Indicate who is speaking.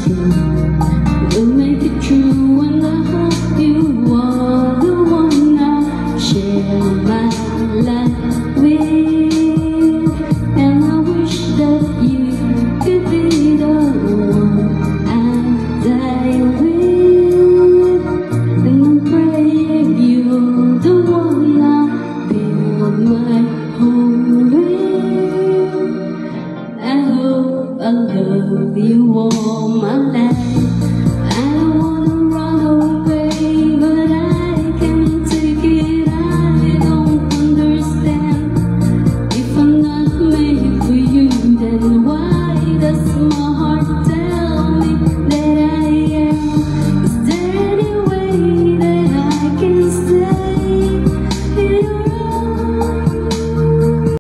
Speaker 1: true. We'll make it true, and I hope you are the one I share my life with. And I wish that you could be the one I die with. And I'm praying you're the one I build my home with. I hope I love you all my life.